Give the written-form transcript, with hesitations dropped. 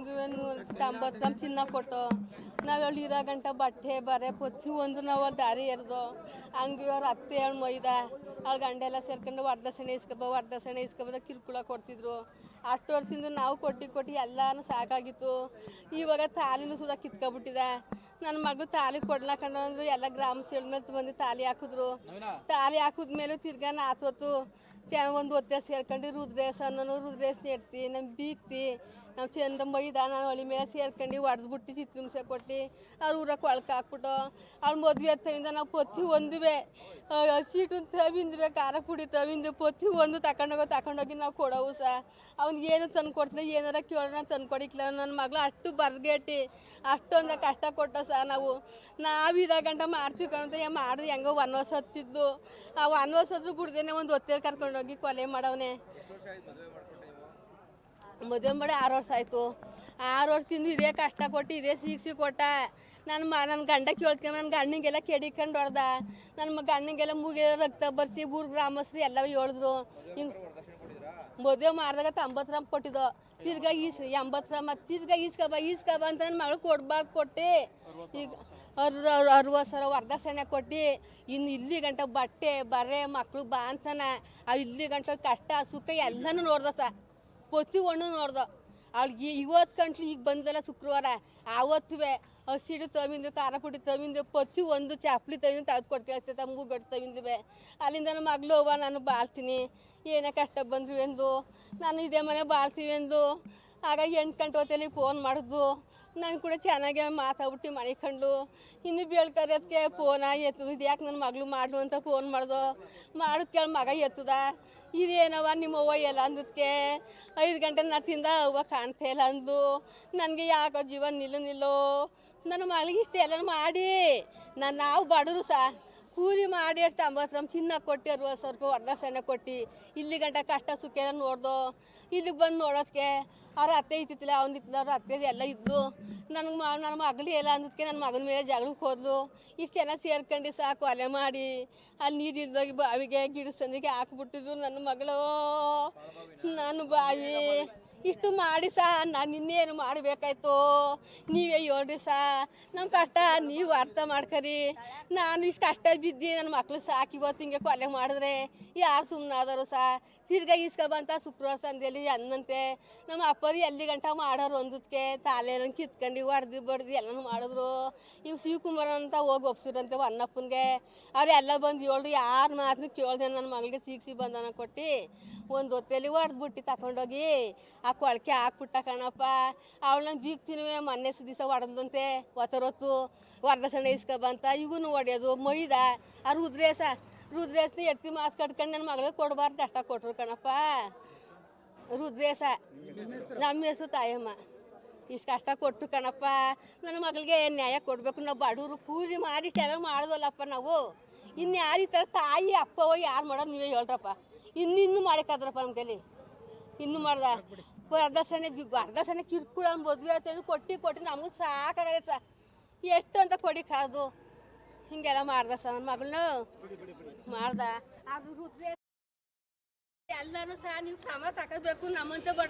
ಹಂಗೆ 90 ಗ್ರಾಮ್ ಚಿನ್ನ ಕೊಟ್ಟು ನಾವೆಲ್ಲ ಇರೋ ಗಂಟ ಬಟ್ಟೆ ಬರೆ ಪ್ರತಿ ಒಂದು ನಾವು ದಾರಿ ಎರ್ದು ಹಂಗೆ ಅವ್ರ ಅತ್ತೆ ಹೇಳಿ ಮೊಯ್ದ ಅವ್ರ ಗಂಡ ಎಲ್ಲ ಸೇರ್ಕೊಂಡು ವರದಕ್ಷಿಣೆ ಇಸ್ಕೊಬೋದ ಕಿರುಕುಳ ಕೊಡ್ತಿದ್ರು. ಅಷ್ಟು ವರ್ಷದಿಂದ ನಾವು ಕೊಟ್ಟು ಎಲ್ಲನೂ ಸಾಕಾಗಿತ್ತು. ಇವಾಗ ತಾಲಿನೂ ಸುಧಾ ಕಿತ್ಕೊಬಿಟ್ಟಿದೆ. ನನ್ನ ಮಗಳು ತಾಲಿ ಕೊಡ್ಲಾಕಂಡು ಅಂದರು. ಎಲ್ಲ ಗ್ರಾಮ ಸೇಳ್ ಮೇಲೆ ಬಂದು ತಾಲಿ ತಾಲಿ ಹಾಕಿದ್ಮೇಲೆ ತಿರ್ಗಾ ನಾಚೋತು ಒಂದು ಹೊತ್ತೆ ಸೇರ್ಕೊಂಡು ರುದ್ರೇಶ ಅನ್ನೋನು ರುದ್ರೇಶ ನೆಡ್ತಿ ನಮ್ಮ ಬೀಗ್ತಿ ನಾವು ಚಂದ ಮೈದ ನಾನು ಹೊಳಿ ಮೇಲೆ ಸೇರ್ಕೊಂಡು ಹೊಡೆದ್ಬಿಟ್ಟು ಚಿತ್ರಹಿಂಸೆ ಕೊಟ್ಟು ಅವ್ರ ಊರಾಗ ಕೊಳಕ ಹಾಕ್ಬಿಟ್ಟು ಅವ್ಳ ಮದುವೆ ಹತ್ತವಿಂದ ನಾವು ಪ್ರತಿ ಒಂದುವೆ ಸೀಟು ತವಿಂದ್ವೆ ಖಾರ ಪುಡಿ ತವಿಂದು ಪ್ರತಿ ಒಂದು ತಗೊಂಡೋಗಿ ನಾವು ಕೊಡೋವು ಅವ್ನಿಗೆ ಏನು ತಂದು ಕೊಡ್ತಿಲ್ಲ. ಏನಾರ ಕೇಳೋಣ ತಂದು ಕೊಡಿಕ್ಲ ನನ್ನ ಮಗಳು ಅಷ್ಟು ಬರ್ಗೇಟಿ ಅಷ್ಟೊಂದು ಕಷ್ಟ ಕೊಟ್ಟ ನಾವು ಇರೋ ಗಂಟ ಮಾಡ್ತೀವಿ ಕಣಂತ ಮಾಡಿದ್ರೆ ಹೆಂಗೋ ವನವಾಸ ಹತ್ತಿದ್ಲು. ಆ ವನವಾಸದ್ರು ಬಿಡ್ದೇನೆ ಒಂದು ಹೊತ್ತೇಲಿ ಕರ್ಕೊಂಡೋಗಿ ಕೊಲೆ ಮಾಡವನೆ. ಮದುವೆ ಮಾಡಿ 6 ವರ್ಷ ಆಯಿತು. 6 ವರ್ಷದಿಂದ ಇದೇ ಕಷ್ಟ ಕೊಟ್ಟು ಇದೇ ಶಿಕ್ಷೆ ಕೊಟ್ಟ. ನನ್ನ ಗಂಡ ಕೇಳ್ಕೊಂಡ್ ನನ್ನ ಗಂಡನಿಗೆಲ್ಲ ಕೆಡಿಕೊಂಡು ಹೊಡೆದ. ನನ್ನ ಗಂಡನಿಗೆಲ್ಲ ಮೂಗೆ ರಕ್ತ ಬರ್ಸಿ ಊರು ಗ್ರಾಮಸ್ಥರು ಎಲ್ಲ ಹೇಳಿದ್ರು. ಹಿಂಗೆ ಮದುವೆ ಮಾಡಿದಾಗ 90 ಗ್ರಾಮ್ ಕೊಟ್ಟಿದ್ದು ತಿರ್ಗಾ 80 ಗ್ರಾಮ್ ತಿರ್ಗಾ ಈಸ್ಕಬ ಅಂತ ನನ್ನ ಮಗಳು ಕೊಡಬಾರ್ದು ಕೊಟ್ಟು ಈಗ 60 ಸಾವಿರ ವರದಕ್ಷಿಣೆ ಕೊಟ್ಟು ಇನ್ನು ಇಲ್ಲಿ ಗಂಟ ಬಟ್ಟೆ ಬರೆ ಮಕ್ಳು ಬಾ ಅಂತಾನೆ ಇಲ್ಲಿ ಗಂಟ ಕಷ್ಟ ಸುಖ ಎಲ್ಲನೂ ನೋಡ್ದ ಪ್ರತಿ ಒಂದು ನೋಡ್ದು. ಅವಳಿಗೆ ಇವತ್ತು ಗಂಟ್ಲು ಈಗ ಬಂದಲ್ಲ ಶುಕ್ರವಾರ ಆವತ್ತುವೆ ಹಸಿಡು ತವಿಂದು ಖಾರ ಪುಡಿ ತವಿಂದು ಪ್ರತಿ ಒಂದು ಚಾಪ್ಲಿ ತವಿಂದು ತೆಗೆದು ಕೊಡ್ತೀವಿ ತಮಗೂ ಗಟ್ಟು ತವಿಂದುವೆ. ಅಲ್ಲಿಂದ ನನ್ನ ಮಗಳು ಹೋವ ನಾನು ಬಾಳ್ತೀನಿ ಏನೇ ಕಷ್ಟ ಬಂದ್ರು ಎಂದು ನಾನು ಇದೇ ಮನೆ ಬಾಳ್ತೀವಿ ಎಂದು. ಆಗ 8 ಗಂಟೆ ಹೊತ್ತಲ್ಲಿ ಫೋನ್ ಮಾಡಿದ್ವು. ನಾನು ಕೂಡ ಚೆನ್ನಾಗೆ ಮಾತಾಡ್ಬಿಟ್ಟು ಮಣಿಕೊಂಡು ಇನ್ನು ಬೀಳ್ಕರೋದಕ್ಕೆ ಫೋನ ಎತ್ತು ಇದು ಯಾಕೆ ನನ್ನ ಮಗಳು ಮಾಡು ಅಂತ ಫೋನ್ ಮಾಡ್ದು. ಕೇಳಿ ಮಗ ಎತ್ತದ ಇದೇನವ ನಿಮ್ಮ ಅವ್ವ ಎಲ್ಲ ಅಂದದಕ್ಕೆ 5 ಗಂಟೆ ನತ್ತಿಂದ ಅವ್ವ ಕಾಣ್ತಾ ಇಲ್ಲ ಅಂದ್ಲು. ನನಗೆ ಯಾಕೋ ಜೀವ ನಿಲ್ಲೋ ನನ್ನ ಮಗಳಿಗೆ ಇಷ್ಟ ಎಲ್ಲ ಮಾಡಿ ನಾವು ಬಡವರು ಕೂಲಿ ಮಾಡಿ 90 ಗ್ರಾಮ್ ಚಿನ್ನ ಕೊಟ್ಟು 60 ಸಾವಿರ ರೂಪಾಯಿ ವರದಕ್ಷಿಣೆ ಕೊಟ್ಟು ಇಲ್ಲಿ ಗಂಟ ಕಷ್ಟ ಸುಖ ಎಲ್ಲ ನೋಡ್ದು. ಇಲ್ಲಿಗೆ ಬಂದು ನೋಡೋದಕ್ಕೆ ಅವ್ರ ಅತ್ತೆ ಇತ್ತಿಲ್ಲ ಅವ್ನಿತ್ತಿಲ್ಲ ಅವ್ರ ಅತ್ತೆ ಎಲ್ಲ ಇದ್ಲು. ನನ್ನ ಮಗಳು ಎಲ್ಲ ಅಂದದಕ್ಕೆ ನನ್ನ ಮಗನ ಮೇಲೆ ಜಗಳಕ್ಕೆ ಹೋದ್ಲು. ಇಷ್ಟು ಜನ ಸೇರ್ಕೊಂಡು ಕೊಲೆ ಮಾಡಿ ಅಲ್ಲಿ ನೀರು ಇಲ್ದೋಗಿ ಬಾವಿಗೆ ಗಿಡ ಸಂದಿಗೆ ಹಾಕ್ಬಿಟ್ಟಿದ್ರು ನನ್ನ ಮಗಳು. ನಾನು ಬಾವಿ ಇಷ್ಟು ಮಾಡಿ ನಾನು ಇನ್ನೇನು ಮಾಡಬೇಕಾಯ್ತು ನೀವೇ ಹೇಳ್ರಿ ನಮ್ಮ ಕಷ್ಟ ನೀವು ಅರ್ಥ ಮಾಡ್ಕರಿ. ನಾನು ಇಷ್ಟು ಕಷ್ಟ ಬಿದ್ದು ನನ್ನ ಮಕ್ಳು ಇವತ್ತು ಹಿಂಗೆ ಕೊಲೆ ಮಾಡಿದ್ರೆ ಯಾರು ಸುಮ್ಮನಾದರು ತಿರ್ಗಾ ಬಂತ ಶುಕ್ರವಾರ ಸಂದೆಯಲ್ಲಿ ಅನ್ನಂತೆ ನಮ್ಮ ಅಪ್ಪರಿ ಎಲ್ಲಿ ಗಂಟ ಮಾಡೋರು ಒಂದಕ್ಕೆ ತಾಲೆಲ್ಲ ಕಿತ್ಕೊಂಡು ಹೊಡೆದು ಬಡ್ದು ಎಲ್ಲನೂ ಮಾಡಿದ್ರು. ಇವು ಶಿವಕುಮಾರ್ ಅಂತ ಹೋಗಿ ಒಪ್ಸಿರಂತೆ ಅಣ್ಣಪ್ಪನಿಗೆ. ಅವರೆಲ್ಲ ಬಂದು ಹೇಳ್ರು ಯಾರು ಮಾತನ್ನು ಕೇಳ್ದೆ ನನ್ನ ಮಗಳಿಗೆ ಸಿಕ್ಸಿ ಬಂದನ ಕೊಟ್ಟು ಒಂದು ಹೊತ್ತಲ್ಲಿ ಹೊಡೆದ್ಬಿಟ್ಟು ತಗೊಂಡೋಗಿ ಆ ಕೊಳಕೆ ಹಾಕ್ಬಿಟ್ಟ ಕಣಪ್ಪ. ಅವಳನ್ನ ಬೀಗ್ತೀನಿ ಮೊನ್ನೆ ದಿವಸ ಹೊಡೆದಂತೆ ಹೊತ್ತರೊತ್ತು ವರದಕ್ಷಿಣೆ ಇಸ್ಕೊಬಂತ ಇವನು ಹೊಡೆಯೋದು ಮೈದ ಆ ರುದ್ರೇಶನ ಎತ್ತಿ ಮಾತು ಕಟ್ಕೊಂಡು ನನ್ನ ಮಗಳಿಗೆ ಕೊಡಬಾರ್ದು ಕಷ್ಟ ಕೊಟ್ಟರು ಕಣಪ್ಪ. ರುದ್ರೇಶ ನಮ್ಮ ಹೆಸರು ತಾಯಮ್ಮ. ಇಷ್ಟು ಕಷ್ಟ ಕೊಟ್ಟರು ಕಣಪ್ಪ. ನನ್ನ ಮಗಳಿಗೆ ನ್ಯಾಯ ಕೊಡಬೇಕು. ನಾವು ಬಡವರು ಕೂಲಿ ಮಾಡಿ ಇಷ್ಟೆಲ್ಲ ಮಾಡಿದ್ವಲ್ಲಪ್ಪ ನಾವು. ಇನ್ನು ಯಾರು ಈ ಥರ ತಾಯಿ ಅಪ್ಪವೋ ಯಾರು ಮಾಡೋದು ನೀವೇ ಹೇಳ್ರಪ್ಪ. ಇನ್ನೂ ಮಾಡೋಕ್ಕಾದ್ರಪ್ಪ ನಮ್ಮ ಕೈಲಿ ಇನ್ನೂ ಮಾಡ್ದ ವರದಕ್ಷಿಣೆ ಕಿರ್ಕುಳ ಮದುವೆ ಆಯ್ತು ಕೊಟ್ಟು ನಮಗೂ ಸಾಕಾಗದೆ ಎಷ್ಟು ಅಂತ ಕೊಡಿಕಾದು ಹಿಂಗೆಲ್ಲ ಮಾಡ್ದ ನನ್ನ ಮಗಳನ್ನ ಮಾಡ್ದ. ಅದು ರುದ್ರೆ ಎಲ್ಲರೂ ನೀವು ಕ್ರಮ ತಗೋಬೇಕು ನಮ್ಮಂತೆ ಬಡ